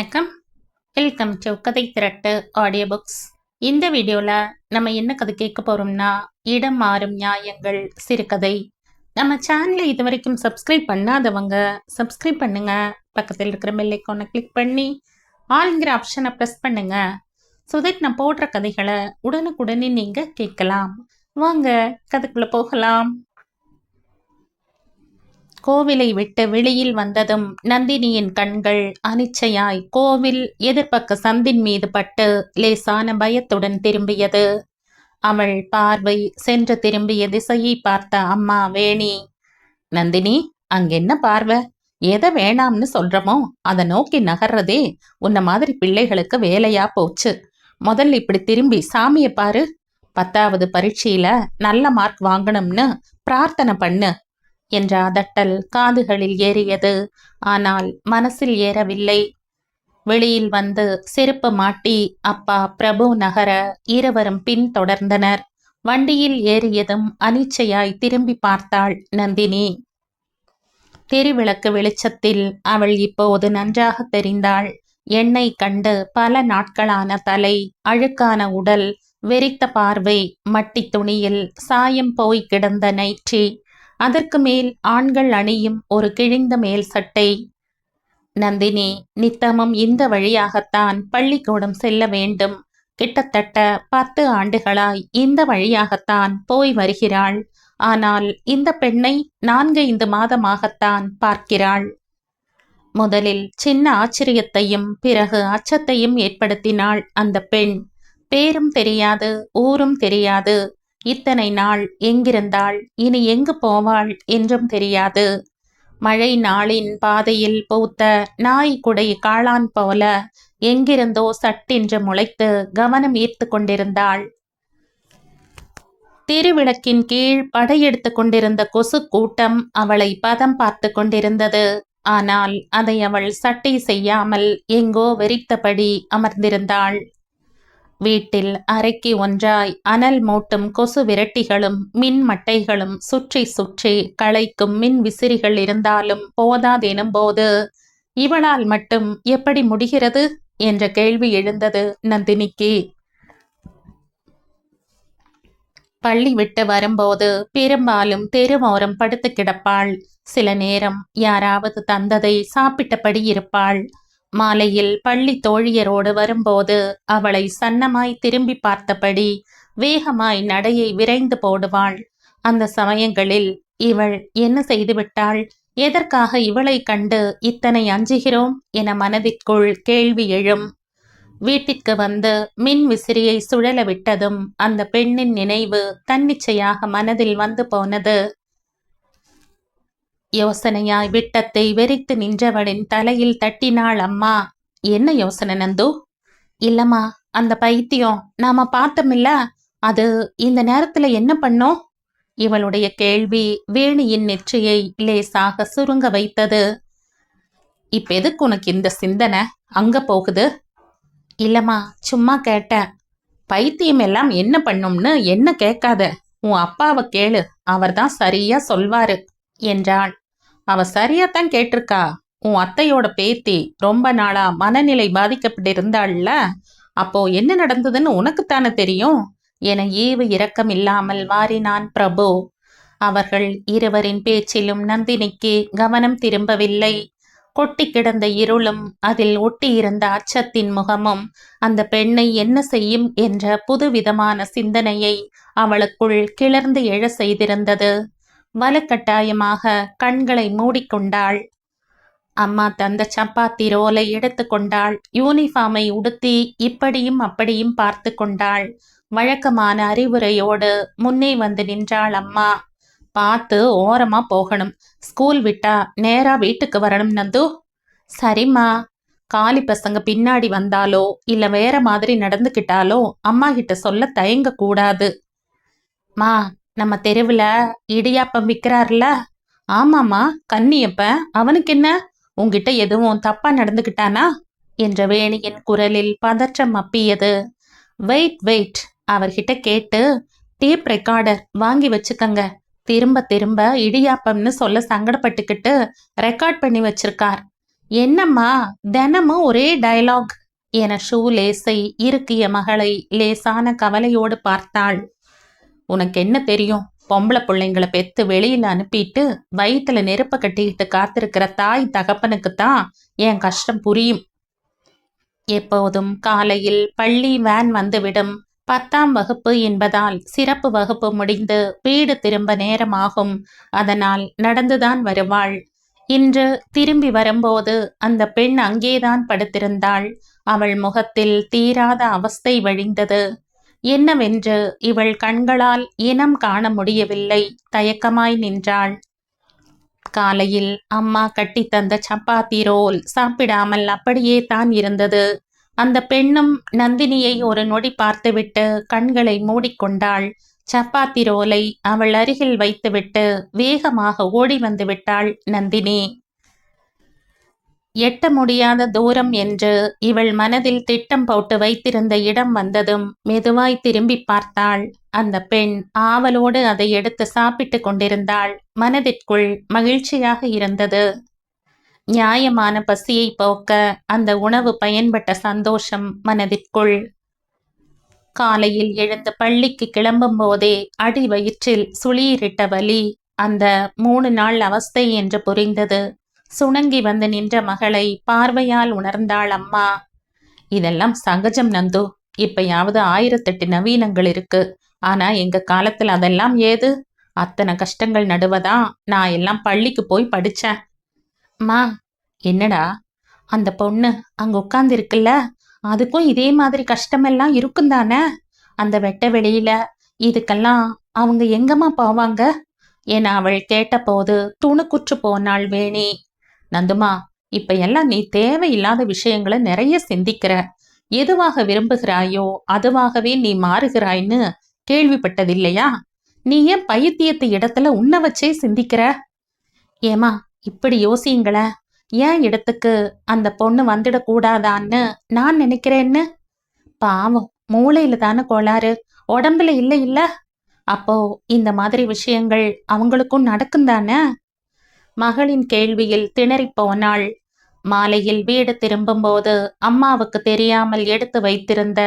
வணக்கம். Welcome to கதை திரட்டு audio books. இந்த வீடியோவில் நம்ம என்ன கதை கேட்க போகிறோம்னா, இடம் மாறும் நியாயங்கள் சிறுகதை. நம்ம சேனலை இது வரைக்கும் சப்ஸ்கிரைப் பண்ணாதவங்க சப்ஸ்கிரைப் பண்ணுங்க. பக்கத்தில் இருக்கிற பெல் ஐக்கானை கிளிக் பண்ணி ஆல்ங்கிற ஆப்ஷனை ப்ரெஸ் பண்ணுங்க. ஸோ தட் நான் போடுற கதைகளை உடனுக்குடனே நீங்கள் கேட்கலாம். வாங்க கதைக்குள்ளே போகலாம். கோவிலை விட்டு வெளியில் வந்ததும் நந்தினியின் கண்கள் அனிச்சையாய் கோவில் எதிர்பக்க சந்தின் மீது பட்டு லேசான பயத்துடன் திரும்பியது. அவள் பார்வை சென்று திரும்பிய திசையை பார்த்த அம்மா வேணி, நந்தினி, அங்கென்ன பார்வை? எதை வேணாம்னு சொல்றமோ அதை நோக்கி நகர்றதே உன்ன மாதிரி பிள்ளைகளுக்கு வேலையா போச்சு. முதல்ல இப்படி திரும்பி சாமிய பாரு. 10வது பரீட்சையில நல்ல மார்க் வாங்கணும்னு பிரார்த்தனை பண்ணு என்ற அதட்டல் காதுகளில் ஏறியது. ஆனால் மனசில் ஏறவில்லை. வெளியில் வந்து செருப்பு மாட்டி அப்பா பிரபு நகர இருவரும் பின் தொடர்ந்தனர். வண்டியில் ஏறியதும் அனிச்சையாய் திரும்பி பார்த்தாள் நந்தினி. தெருவிளக்கு வெளிச்சத்தில் அவள் இப்போது நன்றாக தெரிந்தாள். எண்ணெய் கண்டு பல நாட்களான தலை, அழுக்கான உடல், வெறித்த பார்வை, மட்டி துணியில் சாயம் போய் கிடந்த நைற்றி, அதற்கு மேல் ஆண்கள் அணியும் ஒரு கிழிந்த மேல் சட்டை. நந்தினி நித்தமும் இந்த வழியாகத்தான் பள்ளிக்கூடம் செல்ல வேண்டும். கிட்டத்தட்ட 10 ஆண்டுகளாய் இந்த வழியாகத்தான் போய் வருகிறாள். ஆனால் இந்த பெண்ணை 4-5 மாதமாகத்தான் பார்க்கிறாள். முதலில் சின்ன ஆச்சரியத்தையும் பிறகு அச்சத்தையும் ஏற்படுத்தினாள் அந்த பெண். பேரும் தெரியாது, ஊரும் தெரியாது. இத்தனை நாள் எங்கிருந்தாள், இனி எங்கு போவாள் என்றும் தெரியாது. மழை நாளின் பாதையில் பூத்த நாய் குடை காளான் போல எங்கிருந்தோ சட்டென்று முளைத்து கவனம் ஈர்த்து கொண்டிருந்தாள். திருவிளக்கின் கீழ் படையெடுத்து கொண்டிருந்த கொசு கூட்டம் அவளை பதம் பார்த்து கொண்டிருந்தது. ஆனால் அதை அவள் சட்டை செய்யாமல் எங்கோ வெறித்தபடி அமர்ந்திருந்தாள். வீட்டில் அறைக்கு ஒன்றாய் அனல் மூட்டும் கொசு விரட்டிகளும் மின் மட்டைகளும் சுற்றி சுற்றி களைக்கும் மின் விசிறிகள் இருந்தாலும் போதாதெனும் போது இவளால் மட்டும் எப்படி முடிகிறது என்ற கேள்வி எழுந்தது நந்தினிக்கு. பள்ளி விட்டு வரும்போது பெரும்பாலும் தெருவோரம் படுத்து கிடப்பாள். சில நேரம் யாராவது தந்ததை சாப்பிட்டபடி இருப்பாள். மாலையில் பள்ளி தோழியரோடு வரும்போது அவளை சன்னமாய் திரும்பி பார்த்தபடி வேகமாய் நடையை விரைந்து போடுவாள். அந்த சமயங்களில் இவள் என்ன செய்துவிட்டாள், எதற்காக இவளை கண்டு இத்தனை அஞ்சுகிறோம் என மனதிற்குள் கேள்வி எழும். வீட்டிற்கு வந்து மின் விசிறியை சுழல விட்டதும் அந்த பெண்ணின் நினைவு தன்னிச்சையாக மனதில் வந்து போனது. யோசனையாய் விட்டத்தை வெறித்து நின்றவளின் தலையில் தட்டினாள் அம்மா. என்ன யோசனை நந்து? இல்லம்மா, அந்த பைத்தியம் நாம பார்த்தோமில்ல, அது இந்த நேரத்துல என்ன பண்ணோம்? இவளுடைய கேள்வி வேணியின் நெற்றியை லேசாக சுருங்க வைத்தது. இப்ப எதுக்கு உனக்கு இந்த சிந்தனை அங்க போகுது? இல்லம்மா, சும்மா கேட்டேன். பைத்தியம் எல்லாம் என்ன பண்ணும்னு என்ன கேட்காத, உன் அப்பாவை கேளு, அவர்தான் சரியா சொல்வாரு என்றாள். அவ சரியாத்தான் கேட்டிருக்கா. உன் அத்தையோட பேத்தி ரொம்ப நாளா மனநிலை பாதிக்கப்பட்டிருந்தாள்ல, அப்போ என்ன நடந்ததுன்னு உனக்குத்தானே தெரியும் என ஈவு இரக்கம் இல்லாமல் வாரினான் பிரபு. அவர்கள் இருவரின் பேச்சிலும் நந்தினிக்கு கவனம் திரும்பவில்லை. கொட்டி கிடந்த இருளும் அதில் ஒட்டியிருந்த அச்சத்தின் முகமும் அந்த பெண்ணை என்ன செய்யும் என்ற புதுவிதமான சிந்தனையை அவளுக்குள் கிளர்ந்து எழ செய்திருந்தது. வலுக்கட்டாயமாக கண்களை மூடிக்கொண்டாள். அம்மா தந்த சப்பாத்தி ரோலை எடுத்து கொண்டாள். யூனிஃபார்மை உடுத்தி இப்படியும் அப்படியும் பார்த்து கொண்டாள். வழக்கமான அறிவுரையோடு முன்னே வந்து நின்றாள் அம்மா. பார்த்து ஓரமா போகணும், ஸ்கூல் விட்டா நேரா வீட்டுக்கு வரணும் நந்து. சரிம்மா. காலி பசங்க பின்னாடி வந்தாலோ இல்ல வேற மாதிரி நடந்துக்கிட்டாலோ அம்மா கிட்ட சொல்ல தயங்க கூடாது. மா, நம்ம தெருவில் இடியாப்பம் விற்கிறார்ல? ஆமாம்மா, கன்னியப்ப. அவனுக்கு என்ன, உங்ககிட்ட எதுவும் தப்பா நடந்துக்கிட்டானா என்ற வேணியின் குரலில் பதற்றம் அப்பியது. வெயிட், அவர்கிட்ட கேட்டு டேப் ரெக்கார்டர் வாங்கி வச்சுக்கங்க. திரும்ப திரும்ப இடியாப்பம்னு சொல்ல சங்கடப்பட்டுக்கிட்டு ரெக்கார்ட் பண்ணி வச்சிருக்கார். என்னம்மா தினமும் ஒரே டயலாக் என ஷூ லேசை இறுக்கிய மகளை லேசான கவலையோடு பார்த்தாள். உனக்கு என்ன தெரியும்? பொம்பளை பிள்ளைங்களை பெத்து வெளியில அனுப்பிட்டு வயிற்றுல நெருப்ப கட்டிக்கிட்டு காத்திருக்கிற தாய் தகப்பனுக்குத்தான் என் கஷ்டம் புரியும். எப்போதும் காலையில் பள்ளி வேன் வந்துவிடும். 10ஆம் வகுப்பு என்பதால் சிறப்பு வகுப்பு முடிந்து வீடு திரும்ப நேரமாகும். அதனால் நடந்துதான் வருவாள். இன்று திரும்பி வரும்போது அந்த பெண் அங்கேதான் படுத்திருந்தாள். அவள் முகத்தில் தீராத அவஸ்தை வழிந்தது. என்னவென்று இவள் கண்களால் இனம் காண முடியவில்லை. தயக்கமாய் நின்றாள். காலையில் அம்மா கட்டி தந்த சப்பாத்தி ரோல் சாப்பிடாமல் அப்படியே தான் இருந்தது. அந்த பெண்ணும் நந்தினியை ஒரு நொடி பார்த்துவிட்டு கண்களை மூடிக்கொண்டாள். சப்பாத்தி ரோலை அவள் அருகில் வைத்துவிட்டு வேகமாக ஓடி வந்து விட்டாள் நந்தினி. எட்ட முடியாத தூரம் என்று இவள் மனதில் திட்டம் போட்டு வைத்திருந்த இடம் வந்ததும் மெதுவாய் திரும்பி பார்த்தாள். அந்த பெண் ஆவலோடு அதை எடுத்து சாப்பிட்டு கொண்டிருந்தாள். மனதிற்குள் மகிழ்ச்சியாக இருந்தது. நியாயமான பசியை போக்க அந்த உணவு பயன்பட்ட சந்தோஷம் மனதிற்குள். காலையில் எழுந்து பள்ளிக்கு கிளம்பும் போதே அடி வயிற்றில் சுளீரிட்ட வலி. அந்த 3 நாள் அவஸ்தை என்று புரிந்தது. சுணங்கி வந்து நின்ற மகளை பார்வையால் உணர்ந்தாள் அம்மா. இதெல்லாம் சகஜம் நந்து. இப்பயாவது 1008 நவீனங்கள் இருக்கு. ஆனா எங்க காலத்துல அதெல்லாம் ஏது? அத்தனை கஷ்டங்கள் நடுவதான் நான் எல்லாம் பள்ளிக்கு போய் படிச்சேன். மா, என்னடா? அந்த பொண்ணு அங்க உட்கார்ந்து இருக்குல்ல, அதுக்கும் இதே மாதிரி கஷ்டமெல்லாம் இருக்கும் தானே? அந்த வெட்ட வெளியில இதுக்கெல்லாம் அவங்க எங்கம்மா போவாங்க என அவள் கேட்டபோது துணுக்குற்று போனாள் வேணி. நந்துமா, இப்ப எல்லாம் நீ தேவையில்லாத விஷயங்களை நிறைய சிந்திக்கிற. எதுவாக விரும்புகிறாயோ அதுவாகவே நீ மாறுகிறாய்ன்னு கேள்விப்பட்டதில்லையா? நீ ஏன் பைத்தியத்து இடத்துல உன்னை வச்சே சிந்திக்கிற? ஏமா, இப்படி யோசிங்களேன். ஏன் இடத்துக்கு அந்த பொண்ணு வந்துடக்கூடாதான்னு நான் நினைக்கிறேன்னு. பாவம், மூளையில தானே கோளாறு, உடம்புல இல்லை இல்ல. அப்போ இந்த மாதிரி விஷயங்கள் அவங்களுக்கும் நடக்கும் தானே? மகளின் கேள்வியில் திணறி போனாள். மாலையில் வீடு திரும்பும்போது அம்மாவுக்கு தெரியாமல் எடுத்து வைத்திருந்த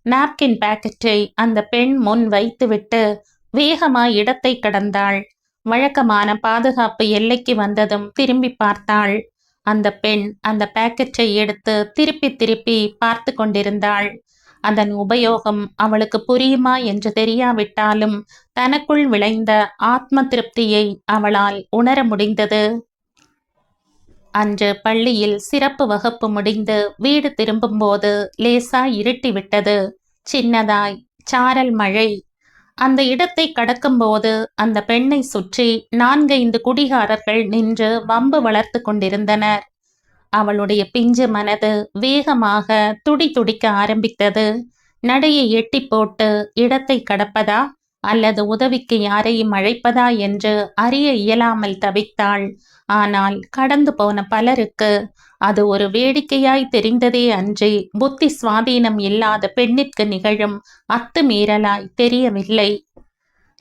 நாப்கின் பாக்கெட்டை அந்த பெண் முன் வைத்துவிட்டு வேகமாய் இடத்தை கடந்தாள். வழக்கமான பாதுகாப்பு எல்லைக்கு வந்ததும் திரும்பி பார்த்தாள். அந்த பெண் அந்த பாக்கெட்டை எடுத்து திருப்பி திருப்பி பார்த்து கொண்டிருந்தாள். அதன் உபயோகம் அவளுக்கு புரியுமா என்று தெரியாவிட்டாலும் தனக்குள் விளைந்த ஆத்ம திருப்தியை அவளால் உணர முடிந்தது. அன்று பள்ளியில் சிறப்பு வகுப்பு முடிந்து வீடு திரும்பும்போது லேசாய் இருட்டிவிட்டது. சின்னதாய் சாரல் மழை. அந்த இடத்தை கடக்கும்போது அந்த பெண்ணை சுற்றி 4-5 குடிகாரர்கள் நின்று வம்பு வளர்த்து கொண்டிருந்தனர். அவளுடைய பிஞ்சு மனது வேகமாக துடிக்க ஆரம்பித்தது. நடையை எட்டி போட்டு இடத்தை கடப்பதா அல்லது உதவிக்கு யாரையும் அழைப்பதா என்று அறிய இயலாமல் தவித்தாள். ஆனால் கடந்து போன பலருக்கு அது ஒரு வேடிக்கையாய் தெரிந்ததே அன்றி புத்தி சுவாதீனம் இல்லாத பெண்ணிற்கு நிகழும் அத்துமீறலாய் தெரியவில்லை.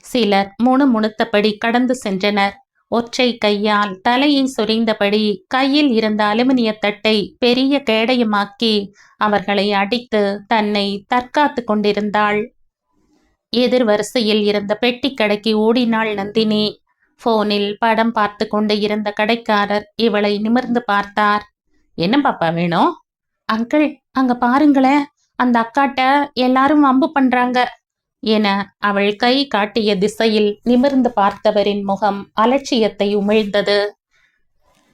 சிலர் முணுமுணுத்தபடி கடந்து சென்றனர். ஒற்றை கையால் தலையை சொரிந்தபடி கையில் இருந்த அலுமினிய தட்டை பெரிய கேடயமாக்கி அவர்களை அடித்து தன்னை தற்காத்து கொண்டிருந்தாள். எதிர் வரிசையில் இருந்த பெட்டி கடைக்கு ஓடினாள் நந்தினி. போனில் படம் பார்த்து கொண்டு இருந்த கடைக்காரர் இவளை நிமிர்ந்து பார்த்தார். என்ன பாப்பா வேணும்? அங்கிள், அங்க பாருங்களேன், அந்த அக்காட்ட எல்லாரும் வம்பு பண்றாங்க என அவள் கை காட்டிய திசையில் நிமிர்ந்து பார்த்தவரின் முகம் அலட்சியத்தை உமிழ்ந்தது.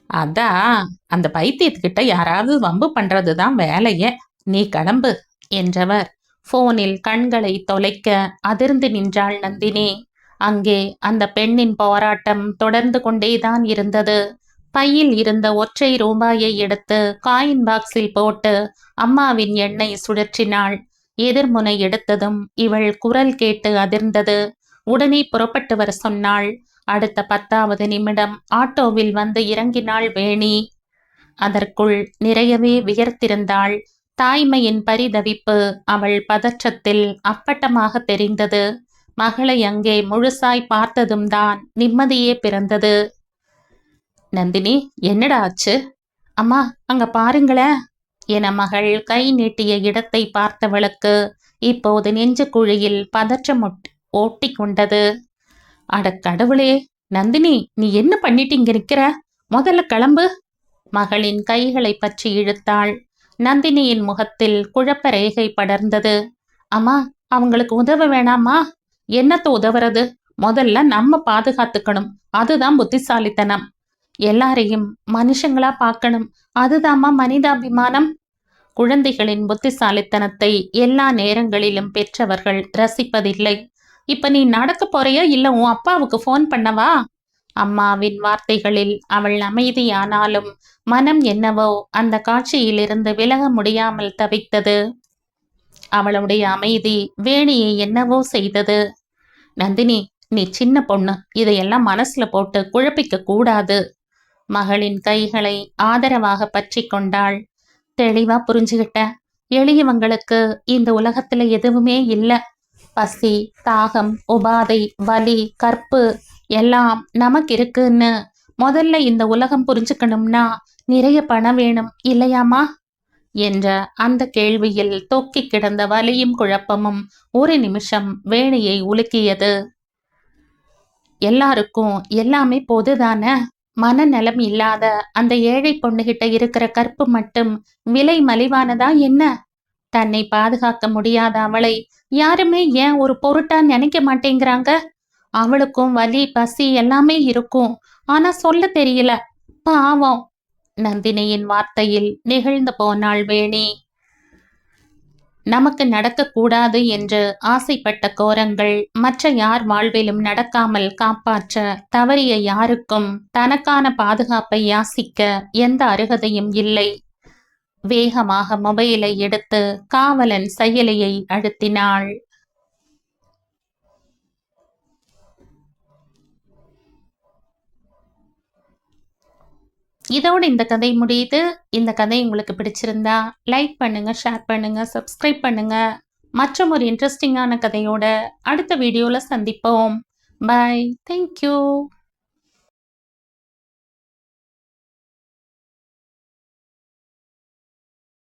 அதான் அந்த பைத்தியத்துக்கிட்ட யாராவது வம்பு பண்றதுதான் வேலையே, நீ கிளம்பு என்றவர் போனில் கண்களை தொலைக்க அதிர்ந்து நின்றாள் நந்தினி. அங்கே அந்த பெண்ணின் போராட்டம் தொடர்ந்து கொண்டேதான் இருந்தது. பையில் இருந்த ஒற்றை ரூபாயை எடுத்து காயின் பாக்ஸில் போட்டு அம்மாவின் எண்ணை சுழற்றினாள். எதிர்முனை எடுத்ததும் இவள் குரல் கேட்டு அதிர்ந்தது. உடனே புறப்பட்டு வர சொன்னாள். அடுத்த 10வது நிமிடம் ஆட்டோவில் வந்து இறங்கினாள் வேணி. அதற்குள் நிறையவே வியர்த்திருந்தாள். தாய்மையின் பரிதவிப்பு அவள் பதற்றத்தில் அப்பட்டமாக தெரிந்தது. மகளை அங்கே முழுசாய் பார்த்ததும் தான் நிம்மதியே பிறந்தது. நந்தினி, என்னடா ஆச்சு? அம்மா அங்க பாருங்களேன் என மகள் கை நீட்டிய இடத்தை பார்த்தவளுக்கு இப்போது நெஞ்சு குழியில் பதற்றம் ஓட்டி கொண்டது. அட கடவுளே, நந்தினி, நீ என்ன பண்ணிட்டு இங்க நிக்கிற? முதல்ல கிளம்பு. மகளின் கைகளை பற்றி இழுத்தாள். நந்தினியின் முகத்தில் குழப்ப ரேகை படர்ந்தது. அம்மா, அவங்களுக்கு உதவ வேணாமா? என்னத்த உதவுறது? முதல்ல நம்ம பாதுகாத்துக்கணும். அதுதான் புத்திசாலித்தனம். எல்லாரையும் மனுஷங்களா பார்க்கணும். அதுதாம்மா மனிதாபிமானம். குழந்தைகளின் புத்திசாலித்தனத்தை எல்லா நேரங்களிலும் பெற்றவர்கள் ரசிப்பதில்லை. இப்ப நீ நடக்க போறியா இல்ல உன் அப்பாவுக்கு போன் பண்ணவா? அம்மாவின் வார்த்தைகளில் அவள் அமைதியானாலும் மனம் என்னவோ அந்த காட்சியிலிருந்து விலக முடியாமல் தவித்தது. அவளுடைய அமைதி வேணியை என்னவோ செய்தது. நந்தினி, நீ சின்ன பொண்ணு, இதையெல்லாம் மனசுல போட்டு குழப்பிக்க கூடாது. மகளின் கைகளை ஆதரவாக பற்றி கொண்டாள். தெளிவா புரிஞ்சுகிட்ட. எளியவங்களுக்கு இந்த உலகத்துல எதுவுமே இல்லை. பசி, தாகம், உபாதை, வலி, கற்பு எல்லாம் நமக்கு இருக்குன்னு முதல்ல இந்த உலகம் புரிஞ்சுக்கணும்னா நிறைய பணம் வேணும் இல்லையாமா என்ற அந்த கேள்வியில் தொக்கி கிடந்த வலியும் குழப்பமும் ஒரு நிமிஷம் வேணியை உலுக்கியது. எல்லாருக்கும் எல்லாமே பொதுதானே. மனநலம் இல்லாத அந்த ஏழை பொண்ணுகிட்ட இருக்கிற கற்பு மட்டும் விலை மலிவானதா என்ன? தன்னை பாதுகாக்க முடியாத அவளை யாருமே ஏன் ஒரு பொருட்டா நினைக்க மாட்டேங்கிறாங்க? அவளுக்கும் வலி, பசி எல்லாமே இருக்கும். ஆனா சொல்ல தெரியல. பாவம். நந்தினியின் வார்த்தையில் நெகிழ்ந்து போனாள் வேணி. நமக்கு நடக்கக்கூடாது என்று ஆசைப்பட்ட கோரங்கள் மற்ற யார் வாழ்விலும் நடக்காமல் காப்பாற்ற தவறிய யாருக்கும் தனக்கான பாதுகாப்பை யாசிக்க எந்த அருகதையும் இல்லை. வேகமாக மொபைலை எடுத்து காவலன் செயலியை அழுத்தினாள். இதோடு இந்த கதை முடியுது. இந்த கதை உங்களுக்கு பிடிச்சிருந்தா லைக் பண்ணுங்க, ஷேர் பண்ணுங்க, சப்ஸ்கிரைப் பண்ணுங்க. மற்றும் ஒரு இன்ட்ரெஸ்டிங்கான கதையோட அடுத்த வீடியோல சந்திப்போம். பை. தேங்க்யூ.